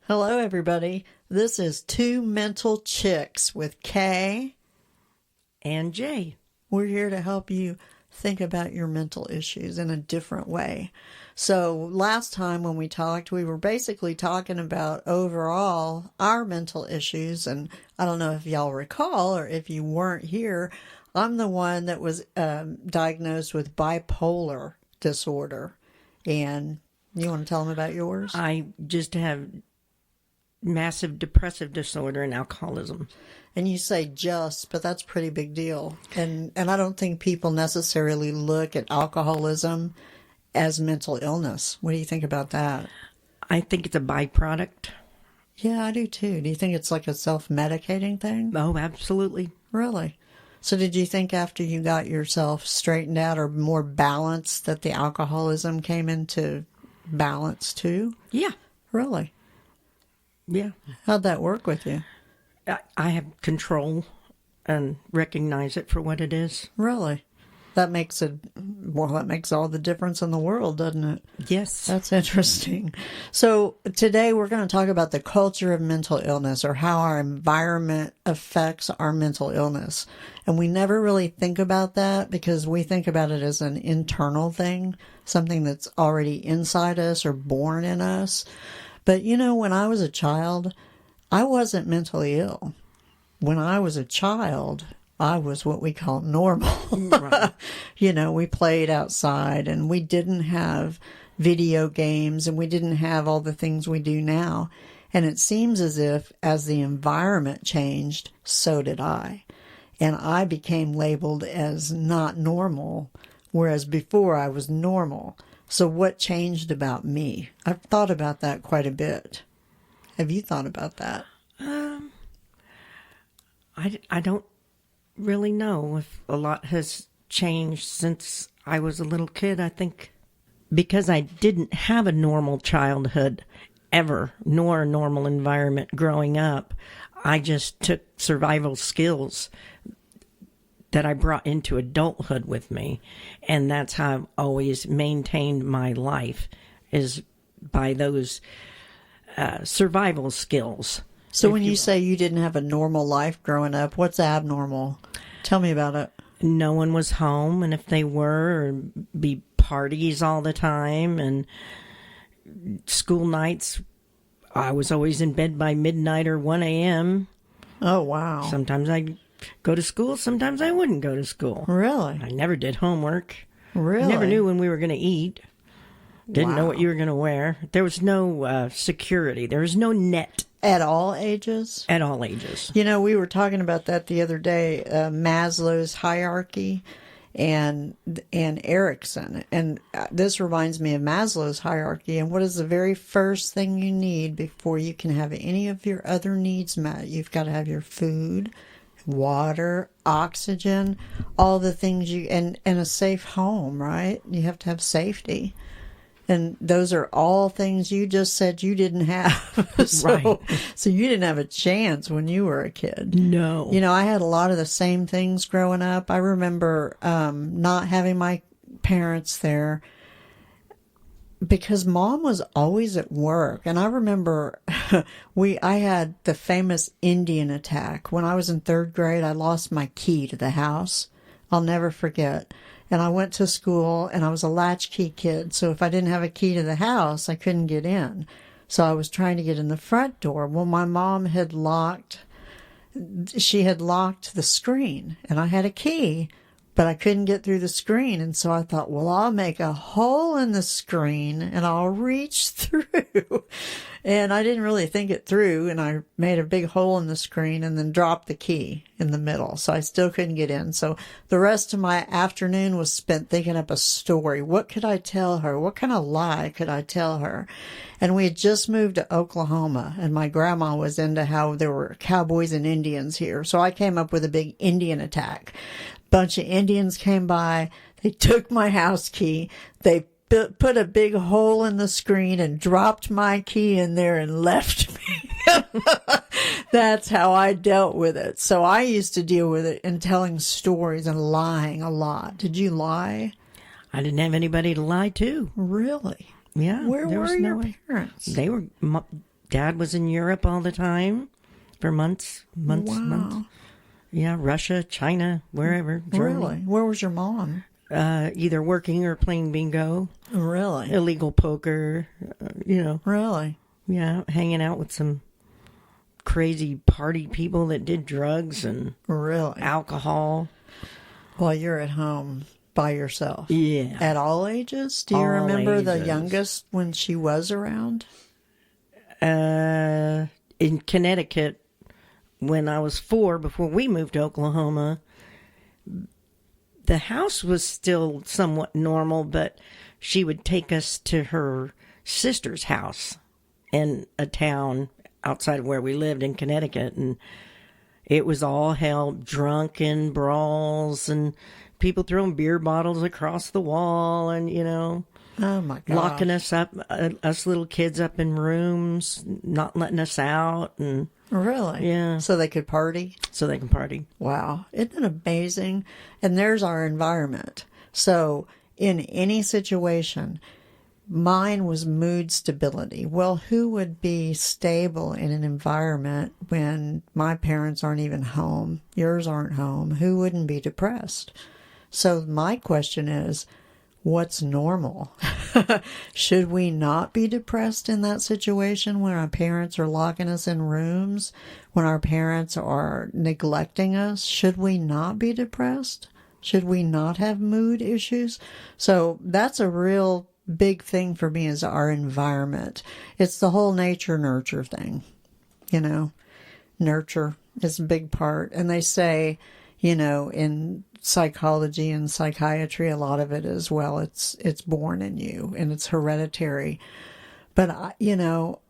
Hello, everybody. This is Two Mental Chicks with Kay and Jay. We're here to help you think about your mental issues in a different way. So last time when we talked, we were basically talking about overall our mental issues. And I don't know if y'all recall or if you weren't here, I'm the one that was diagnosed with bipolar disorder. And you want to tell them about yours? I just have massive depressive disorder and alcoholism. And you say just, but that's a pretty big deal. And I don't think people necessarily look at alcoholism as mental illness. What do you think about that? I think it's a byproduct. Yeah, I do too. Do you think it's like a self-medicating thing? Oh, absolutely. Really? So did you think after you got yourself straightened out or more balanced that the alcoholism came into balance too? Yeah. Really? Yeah. How'd that work with you? I have control and recognize it for what it is. Really? That makes all the difference in the world, doesn't it? Yes. That's interesting. So today we're going to talk about the culture of mental illness, or how our environment affects our mental illness. And we never really think about that because we think about it as an internal thing, something that's already inside us or born in us. But you know, when I was a child, I wasn't mentally ill. When I was a child, I was what we call normal. Right. You know, we played outside and we didn't have video games and we didn't have all the things we do now. And it seems as if as the environment changed, so did I. And I became labeled as not normal, whereas before I was normal. So what changed about me? I've thought about that quite a bit. Have you thought about that? I don't really know if a lot has changed since I was a little kid. I think because I didn't have a normal childhood ever, nor a normal environment growing up, I just took survival skills that I brought into adulthood with me. And that's how I've always maintained my life, is by those survival skills. So when you say you didn't have a normal life growing up, what's abnormal? Tell me about it. No one was home, and if they were, it'd be parties all the time, and school nights, I was always in bed by midnight or 1 a.m. Oh, wow. Sometimes I'd go to school, sometimes I wouldn't go to school. Really? I never did homework. Really? Never knew when we were going to eat. Didn't know what you were going to wear. There was no security. There was no net. At all ages? At all ages. You know, we were talking about that the other day, Maslow's hierarchy and Erickson. And this reminds me of Maslow's hierarchy. And what is the very first thing you need before you can have any of your other needs met? You've got to have your food, water, oxygen, all the things and a safe home, right? You have to have safety. And those are all things you just said you didn't have. Right. So you didn't have a chance when you were a kid. No. You know, I had a lot of the same things growing up. I remember not having my parents there because Mom was always at work. And I remember I had the famous Indian attack. When I was in 3rd grade, I lost my key to the house. I'll never forget. And I went to school, and I was a latchkey kid. So if I didn't have a key to the house, I couldn't get in. So I was trying to get in the front door. Well, my mom had locked the screen, and I had a key, but I couldn't get through the screen. And so I thought, well, I'll make a hole in the screen, and I'll reach through. And I didn't really think it through, and I made a big hole in the screen and then dropped the key in the middle. So I still couldn't get in. So the rest of my afternoon was spent thinking up a story. What could I tell her? What kind of lie could I tell her? And we had just moved to Oklahoma, and my grandma was into how there were cowboys and Indians here. So I came up with a big Indian attack. Bunch of Indians came by. They took my house key. They put a big hole in the screen and dropped my key in there and left me. That's how I dealt with it. So I used to deal with it in telling stories and lying a lot. Did you lie? I didn't have anybody to lie to. Really? Yeah. Where were your parents? They were Dad was in Europe all the time for months. Wow. Yeah, Russia, China, wherever. Germany. Really? Where was your mom? Either working or playing bingo. Really? Illegal poker, Really? Yeah, hanging out with some crazy party people that did drugs and Really? alcohol. While you're at home by yourself? Yeah. At all ages? Do you All remember the ages. youngest when she was around? In Connecticut, when I was 4, before we moved to Oklahoma, the house was still somewhat normal, but she would take us to her sister's house in a town outside of where we lived in Connecticut, and it was all hell, drunken brawls and people throwing beer bottles across the wall and, Oh, my God. locking us up, us little kids up in rooms, not letting us out, and Really? Yeah. So they could party? so they can party. Wow. Isn't it amazing? And there's our environment. So in any situation, mine was mood stability. Well, who would be stable in an environment when my parents aren't even home? Yours aren't home. Who wouldn't be depressed? So my question is, what's normal? Should we not be depressed in that situation when our parents are locking us in rooms, when our parents are neglecting us? Should we not be depressed? Should we not have mood issues? So that's a real big thing for me, is our environment. It's the whole nature nurture thing. Nurture is a big part. And they say, in psychology and psychiatry, a lot of it as well, it's born in you and it's hereditary. But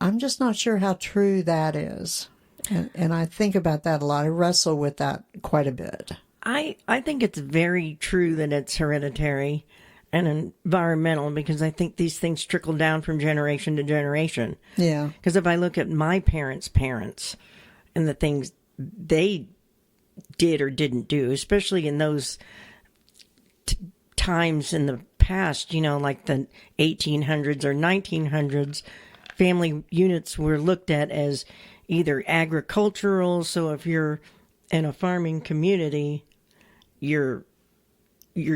I'm just not sure how true that is. And I think about that a lot. I wrestle with that quite a bit. I think it's very true that it's hereditary and environmental, because I think these things trickle down from generation to generation. Yeah. Because if I look at my parents' parents and the things they did or didn't do, especially in those times in the past, like the 1800s or 1900s, family units were looked at as either agricultural. So if you're in a farming community, your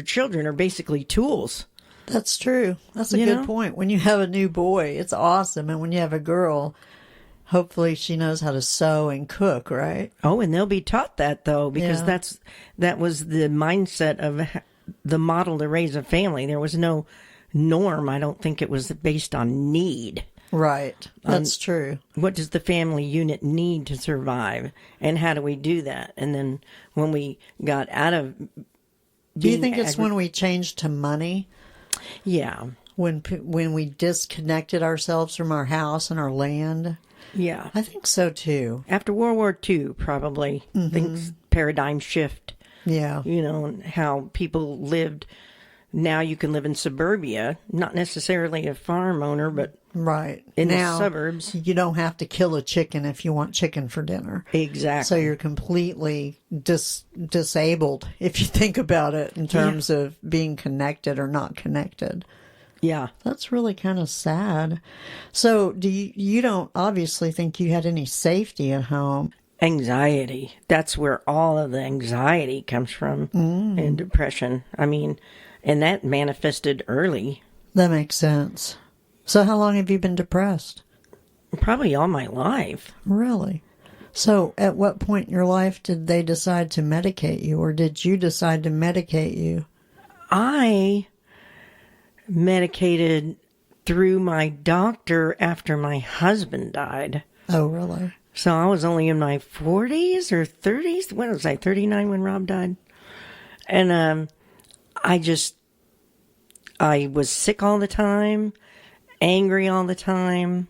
children are basically tools. That's true. That's a good point. When you have a new boy, it's awesome. And when you have a girl, hopefully she knows how to sew and cook, right? Oh, and they'll be taught that, though, because Yeah. that was the mindset of the model to raise a family. There was no norm. I don't think it was based on need. Right. That's true. What does the family unit need to survive, and how do we do that? And then when we got out of Do you think it's when we changed to money? Yeah. When we disconnected ourselves from our house and our land? Yeah. I think so too. After World War II, probably, things paradigm shift. Yeah. And how people lived. Now you can live in suburbia, not necessarily a farm owner, but Right. in Now, the suburbs. You don't have to kill a chicken if you want chicken for dinner. Exactly. So you're completely disabled, if you think about it, in terms of being connected or not connected. Yeah. That's really kind of sad. So you don't obviously think you had any safety at home. Anxiety. That's where all of the anxiety comes from, and depression. I mean, and that manifested early. That makes sense. So how long have you been depressed? Probably all my life. Really? So at what point in your life did they decide to medicate you, or did you decide to medicate you? I medicated through my doctor after my husband died. Oh, really? So I was only in my 40s or 30s. When was I? 39 when Rob died. And I was sick all the time, angry all the time,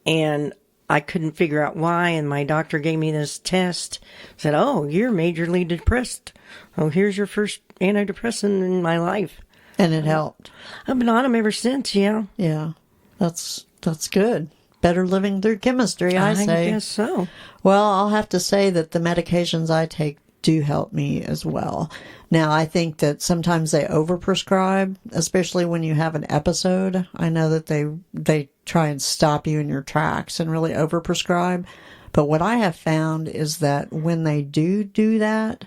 and I couldn't figure out why. And my doctor gave me this test, said, "Oh, you're majorly depressed. Oh, here's your first antidepressant in my life." And it helped. I've been on them ever since, yeah. Yeah. That's good. Better living through chemistry, I say. guess so. Well, I'll have to say that the medications I take do help me as well. Now, I think that sometimes they overprescribe, especially when you have an episode. I know that they try and stop you in your tracks and really overprescribe. But what I have found is that when they do that,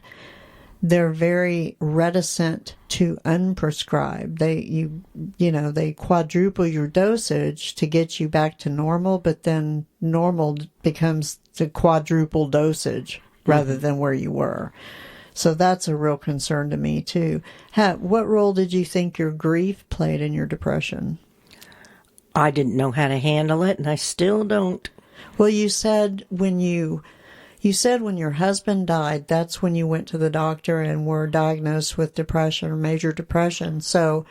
they're very reticent to unprescribe. They quadruple your dosage to get you back to normal, but then normal becomes the quadruple dosage rather than where you were. So that's a real concern to me too. What role did you think your grief played in your depression? I didn't know how to handle it, and I still don't. Well, you said when your husband died, that's when you went to the doctor and were diagnosed with depression or major depression. So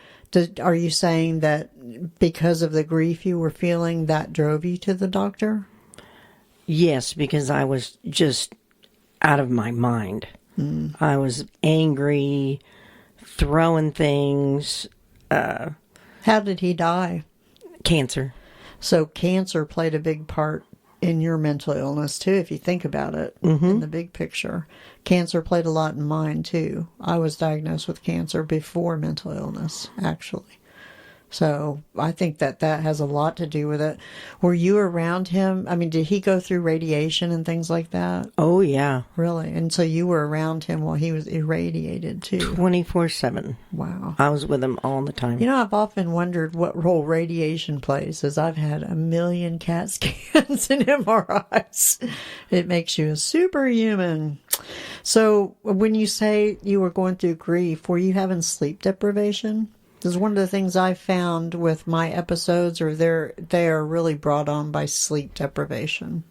are you saying that because of the grief you were feeling, that drove you to the doctor? Yes, because I was just out of my mind. I was angry, throwing things. How did he die? Cancer. So cancer played a big part in your mental illness too, if you think about it in the big picture. Cancer played a lot in mine too. I was diagnosed with cancer before mental illness, actually. So I think that has a lot to do with it. Were you around him? I mean, did he go through radiation and things like that? Oh, yeah. Really? And so you were around him while he was irradiated too? 24/7. Wow. I was with him all the time. You know, I've often wondered what role radiation plays, as I've had a million CAT scans and MRIs. It makes you a superhuman. So when you say you were going through grief, were you having sleep deprivation? Because one of the things I found with my episodes they are really brought on by sleep deprivation.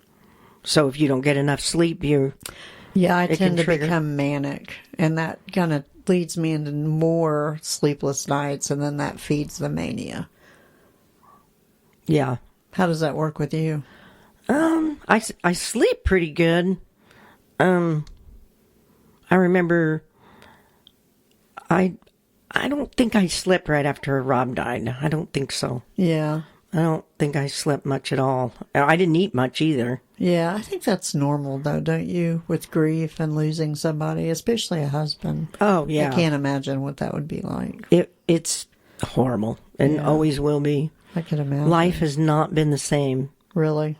So if you don't get enough sleep, I tend to become manic, and that kind of leads me into more sleepless nights, and then that feeds the mania. Yeah. How does that work with you? I sleep pretty good. I remember I don't think I slept right after Rob died. I don't think so. Yeah. I don't think I slept much at all. I didn't eat much either. Yeah, I think that's normal, though, don't you? With grief and losing somebody, especially a husband. Oh, yeah. I can't imagine what that would be like. It's horrible and always will be. I can imagine. Life has not been the same. Really?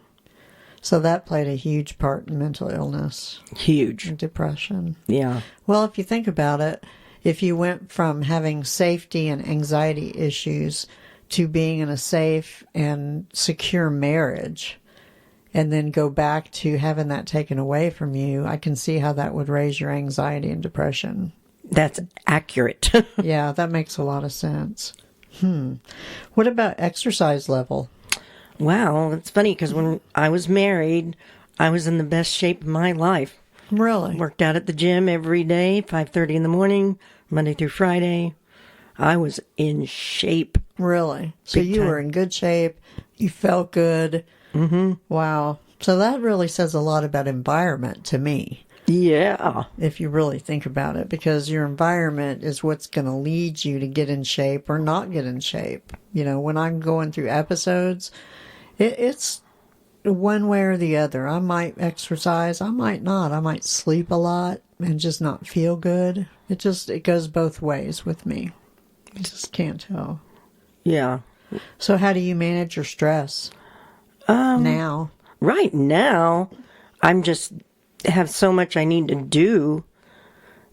So that played a huge part in mental illness. Huge. And depression. Yeah. Well, if you think about it, if you went from having safety and anxiety issues to being in a safe and secure marriage, and then go back to having that taken away from you, I can see how that would raise your anxiety and depression. That's accurate. Yeah, that makes a lot of sense. What about exercise level? Wow, it's funny because when I was married, I was in the best shape of my life. Really? Worked out at the gym every day, 5:30 in the morning, Monday through Friday. I was in shape. Really? So Big you time. were in good shape. You felt good. Mm-hmm. Wow. So that really says a lot about environment to me, Yeah. if you really think about it, because your environment is what's going to lead you to get in shape or not get in shape. You know, when I'm going through episodes, it's one way or the other. I might exercise, I might not. I might sleep a lot and just not feel good. It goes both ways with me. I just can't tell. Yeah. So how do you manage your stress now? Right now, I'm just have so much I need to do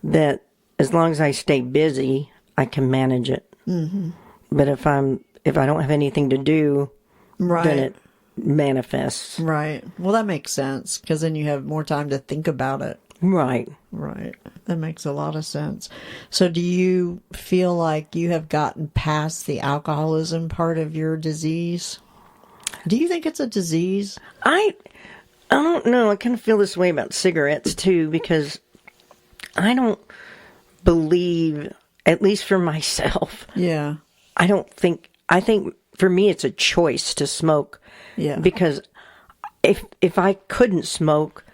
that as long as I stay busy, I can manage it. Mm-hmm. But if I don't have anything to do, Right. then it manifests. Right. Well, that makes sense, because then you have more time to think about it. Right. Right. That makes a lot of sense. So do you feel like you have gotten past the alcoholism part of your disease? Do you think it's a disease? I don't know. I kind of feel this way about cigarettes too, because I don't believe, at least for myself, Yeah. I think for me it's a choice to smoke. Yeah. Because if I couldn't smoke,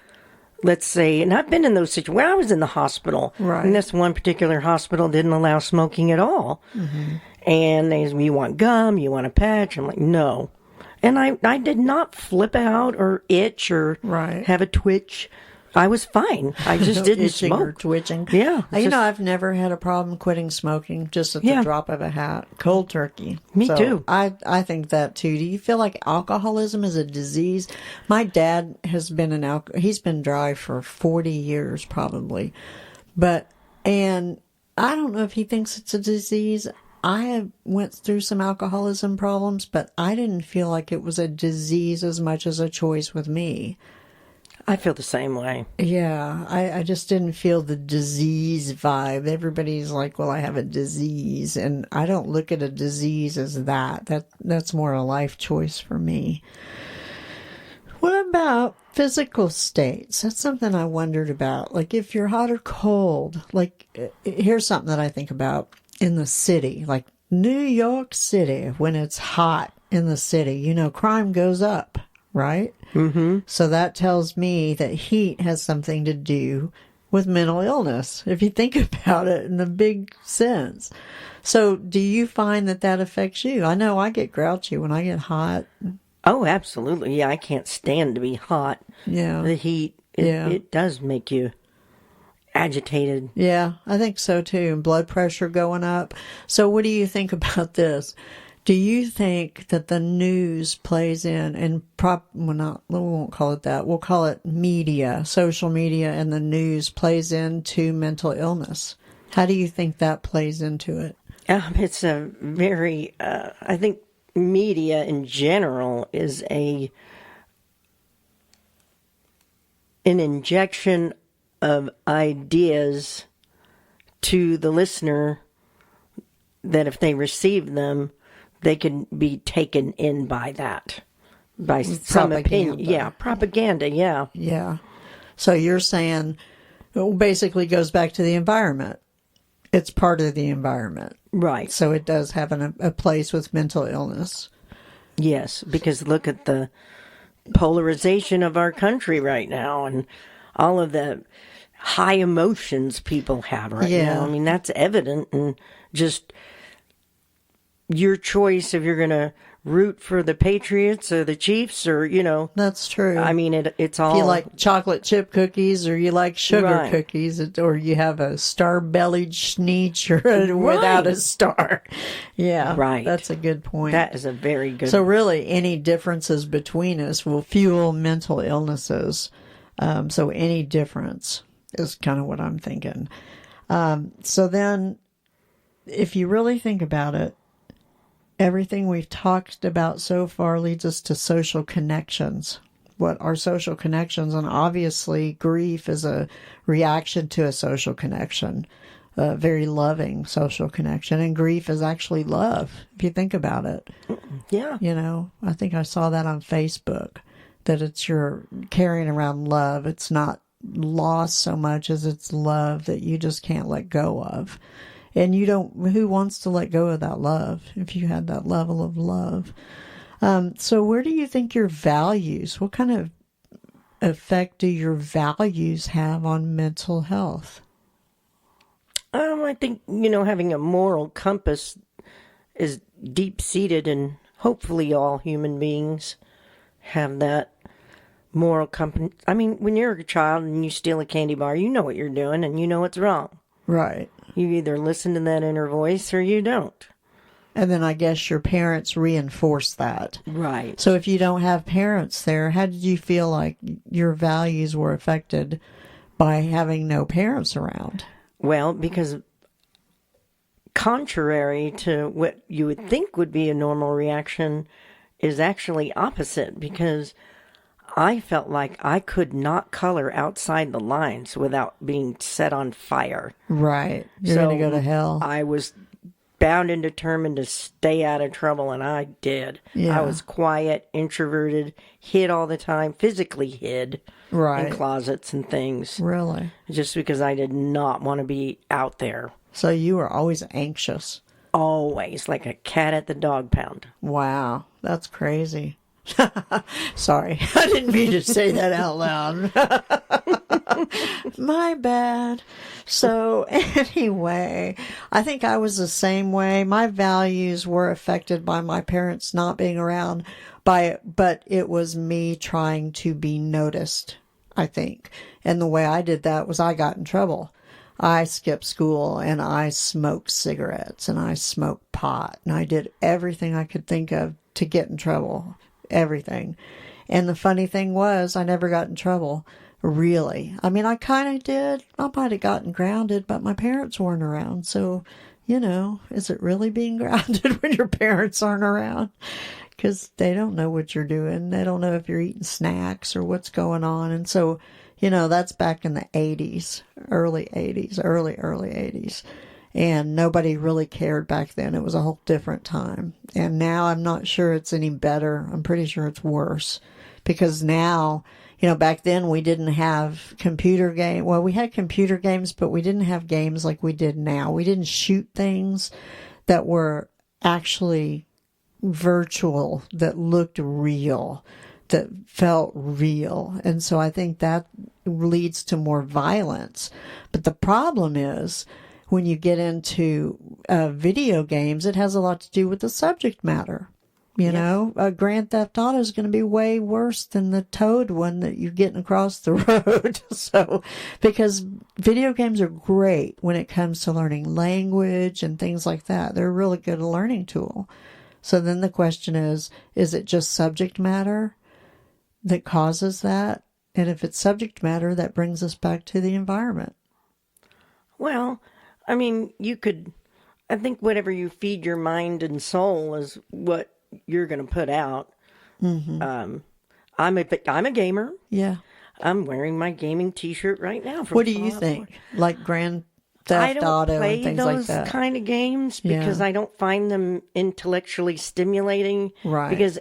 let's say, and I've been in those situations where I was in the hospital, Right. and this one particular hospital didn't allow smoking at all. Mm-hmm. And they said, you want gum, you want a patch? I'm like, no. And I did not flip out or itch or Right. have a twitch. I was fine. I just didn't Itching or smoke. twitching. Yeah. You know, I've never had a problem quitting smoking just at the Yeah. drop of a hat. Cold turkey. Me So too. I think that too. Do you feel like alcoholism is a disease? My dad has been he's been dry for 40 years probably. And I don't know if he thinks it's a disease. went through some alcoholism problems, but I didn't feel like it was a disease as much as a choice with me. I feel the same way. Yeah, I just didn't feel the disease vibe. Everybody's like, well, I have a disease, and I don't look at a disease as that. That's more a life choice for me. What about physical states? That's something I wondered about. Like if you're hot or cold, like here's something that I think about in the city, like New York City, when it's hot in the city, crime goes up, right? Mm-hmm. So that tells me that heat has something to do with mental illness, if you think about it in a big sense. So do you find that affects you? I know I get grouchy when I get hot. Oh, absolutely. Yeah, I can't stand to be hot. Yeah. The heat, it does make you agitated. Yeah, I think so too. And blood pressure going up. So what do you think about this? Do you think that the news plays in, and we won't call it that. We'll call it media, social media, and the news plays into mental illness. How do you think that plays into it? It's a very, I think media in general is an injection of ideas to the listener that if they receive them, they can be taken in by that, by some opinion. Yeah, propaganda, yeah. Yeah. So you're saying it basically goes back to the environment. It's part of the environment. Right. So it does have a place with mental illness. Yes, because look at the polarization of our country right now and all of the high emotions people have right now. I mean, that's evident in just your choice if you're going to root for the Patriots or the Chiefs or, That's true. I mean, it's all... If you like chocolate chip cookies or you like sugar cookies or you have a star-bellied schneech or without a star. Yeah, right. That's a good point. That is a very good... So really, any differences between us will fuel mental illnesses. So any difference is kind of what I'm thinking. So then, if you really think about it, everything we've talked about so far leads us to social connections. What are social connections? And obviously, grief is a reaction to a social connection, a very loving social connection. And grief is actually love, if you think about it. Yeah. I think I saw that on Facebook, that it's you're carrying around love. It's not loss so much as it's love that you just can't let go of. And who wants to let go of that love if you had that level of love? So where do you think your values, what kind of effect do your values have on mental health? I think, having a moral compass is deep-seated, and hopefully all human beings have that moral compass. I mean, when you're a child and you steal a candy bar, you know what you're doing and you know it's wrong. Right. You either listen to that inner voice or you don't. And then I guess your parents reinforce that. Right. So if you don't have parents there, how did you feel like your values were affected by having no parents around? Well, because contrary to what you would think would be a normal reaction is actually opposite, because I felt like I could not color outside the lines without being set on fire. Right. You're going to go to hell. I was bound and determined to stay out of trouble, and I did. Yeah. I was quiet, introverted, hid all the time, physically hid in closets and things. Really? Just because I did not want to be out there. So you were always anxious? Always, like a cat at the dog pound. Wow. That's crazy. Sorry, I didn't mean to say that out loud. My bad. So anyway, I think I was the same way. My values were affected by my parents not being around, but it was me trying to be noticed. I think. And the way I did that was I got in trouble. I skipped school and I smoked cigarettes and I smoked pot and I did everything I could think of to get in trouble. Everything. And the funny thing was, I never got in trouble. Really. I mean, I kind of did. I might have gotten grounded, but my parents weren't around. So, is it really being grounded when your parents aren't around? Because they don't know what you're doing. They don't know if you're eating snacks or what's going on. And so, that's back in the 80s, early 80s. And nobody really cared back then. It was a whole different time. And now I'm not sure it's any better. I'm pretty sure it's worse. Because now, back then we didn't have computer game. Well, we had computer games, but we didn't have games like we did now. We didn't shoot things that were actually virtual, that looked real, that felt real. And so I think that leads to more violence. But the problem is when you get into video games, it has a lot to do with the subject matter. Grand Theft Auto is going to be way worse than the Toad one that you're getting across the road. So, because video games are great when it comes to learning language and things like that. They're a really good learning tool. So then the question is it just subject matter that causes that? And if it's subject matter, that brings us back to the environment. Well, I mean, I think whatever you feed your mind and soul is what you're going to put out. Mm-hmm. I'm a gamer. Yeah. I'm wearing my gaming T-shirt right now. What do you think? Like Grand Theft Auto and things like that? I don't play those kind of games because I don't find them intellectually stimulating. Right. Because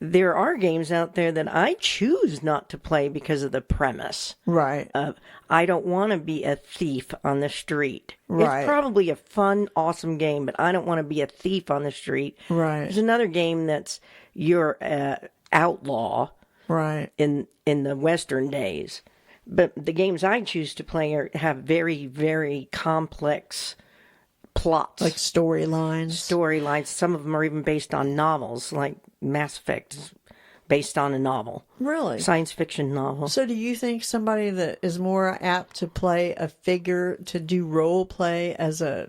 there are games out there that I choose not to play because of the premise. Right. I don't want to be a thief on the street. Right. It's probably a fun, awesome game, but I don't want to be a thief on the street. Right. There's another game that's you're outlaw. Right. In the Western days. But the games I choose to play have very, very complex plots. Like storylines. Some of them are even based on novels, like Mass Effect is based on a novel. Really? Science fiction novel. So do you think somebody that is more apt to play a figure, to do role play as a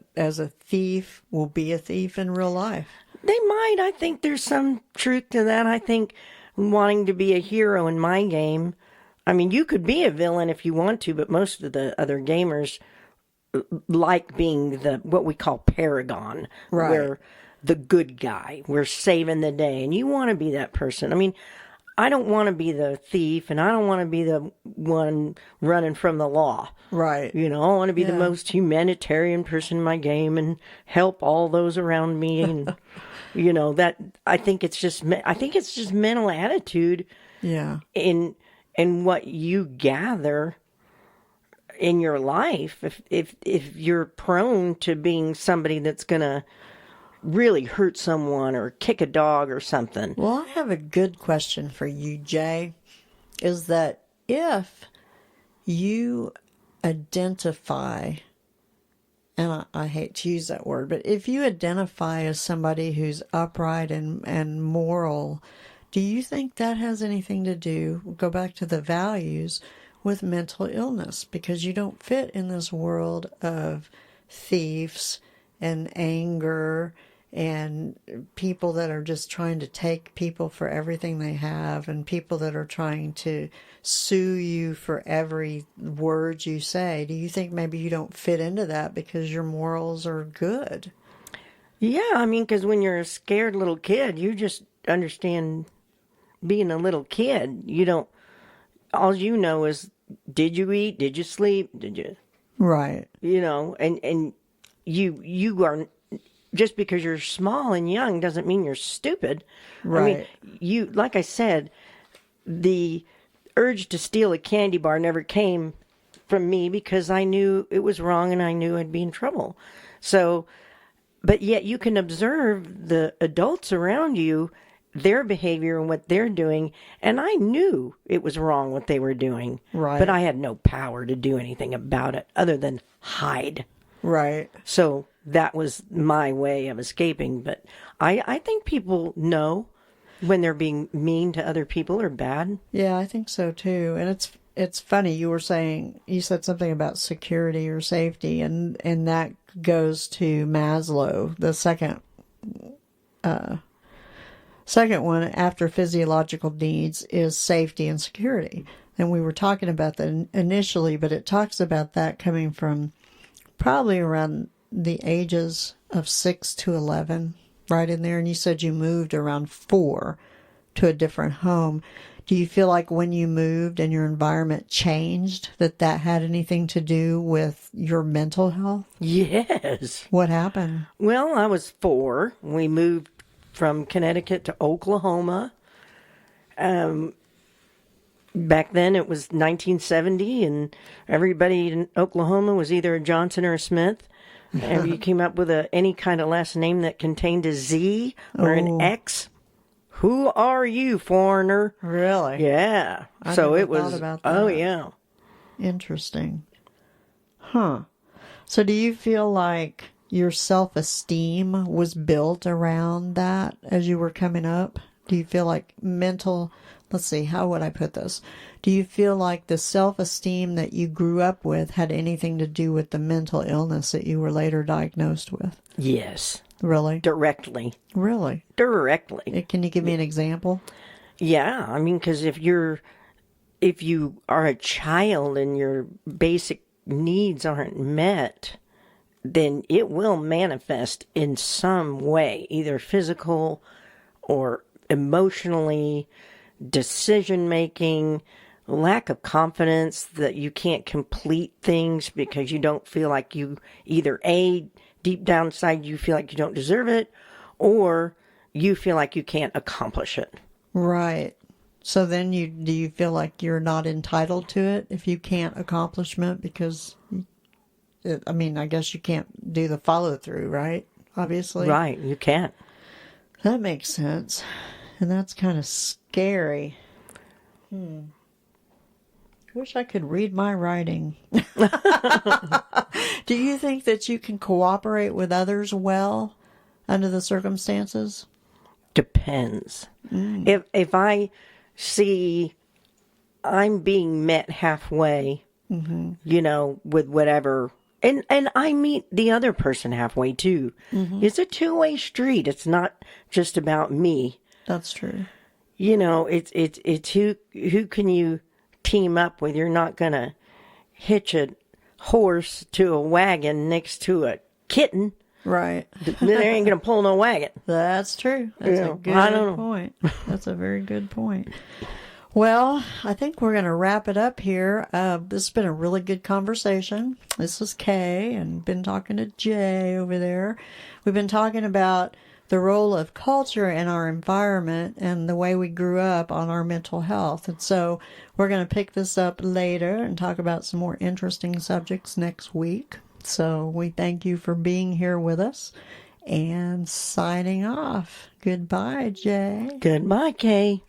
thief, will be a thief in real life? They might. I think there's some truth to that. I think wanting to be a hero in my game, I mean, you could be a villain if you want to, but most of the other gamers like being what we call paragon. Right. Where the good guy, we're saving the day, and you want to be that person. I mean, I don't want to be the thief, and I don't want to be the one running from the law. Right. I want to be the most humanitarian person in my game and help all those around me, and that I think it's just mental attitude. Yeah. In what you gather in your life, if you're prone to being somebody that's gonna really hurt someone or kick a dog or something. Well, I have a good question for you, Jay. Is that if you identify, and I hate to use that word, but if you identify as somebody who's upright and moral, do you think that has anything to do, go back to the values, with mental illness? Because you don't fit in this world of thieves and anger and people that are just trying to take people for everything they have, and people that are trying to sue you for every word you say. Do you think maybe you don't fit into that because your morals are good? Yeah, I mean, because when you're a scared little kid, you just understand being a little kid. You don't, all you know is, did you eat? Did you sleep? Did you? Right. And you are, just because you're small and young doesn't mean you're stupid. Right. I mean, like I said, the urge to steal a candy bar never came from me because I knew it was wrong and I knew I'd be in trouble. So, but yet you can observe the adults around you, their behavior and what they're doing, and I knew it was wrong what they were doing. Right. But I had no power to do anything about it other than hide. Right. So that was my way of escaping. But I think people know. When they're being mean to other people or bad? Yeah, I think so too. And it's funny, you said something about security or safety, and that goes to Maslow, the second one after physiological needs is safety and security. And we were talking about that initially, but it talks about that coming from probably around the ages of 6 to 11, right in there. And you said you moved around 4 to a different home. Do you feel like when you moved and your environment changed, that had anything to do with your mental health? Yes. What happened? Well, I was 4. We moved from Connecticut to Oklahoma. Back then it was 1970, and everybody in Oklahoma was either a Johnson or a Smith. And you came up with any kind of last name that contained a Z or an X. Who are you, foreigner? Really? Yeah. I so never it was. thought about that. Oh yeah. Interesting. Huh. So do you feel like your self-esteem was built around that as you were coming up? Do you feel like let's see, how would I put this? Do you feel like the self-esteem that you grew up with had anything to do with the mental illness that you were later diagnosed with? Yes. Really? Directly. Really? Directly. Can you give me an example? Yeah. I mean, because if you are a child and your basic needs aren't met, then it will manifest in some way, either physical or emotionally, decision making, lack of confidence that you can't complete things because you don't feel like you either deep down inside you feel like you don't deserve it, or you feel like you can't accomplish it. Right. So then do you feel like you're not entitled to it if you can't accomplish it because, I guess you can't do the follow through, right? Obviously. Right. You can't. That makes sense. And that's kind of scary. Wish I could read my writing. Do you think that you can cooperate with others well under the circumstances? Depends. If I see I'm being met halfway, with whatever, and I meet the other person halfway too. It's a two-way street. It's not just about me. That's true. It's who can you team up with? You're not gonna hitch a horse to a wagon next to a kitten. Right. They ain't gonna pull no wagon. That's true. That's a good point. That's a very good point. Well, I think we're going to wrap it up here. This has been a really good conversation. This is Kay, and been talking to Jay over there. We've been talking about the role of culture in our environment and the way we grew up on our mental health. And so we're going to pick this up later and talk about some more interesting subjects next week. So we thank you for being here with us, and signing off. Goodbye, Jay. Goodbye, Kay.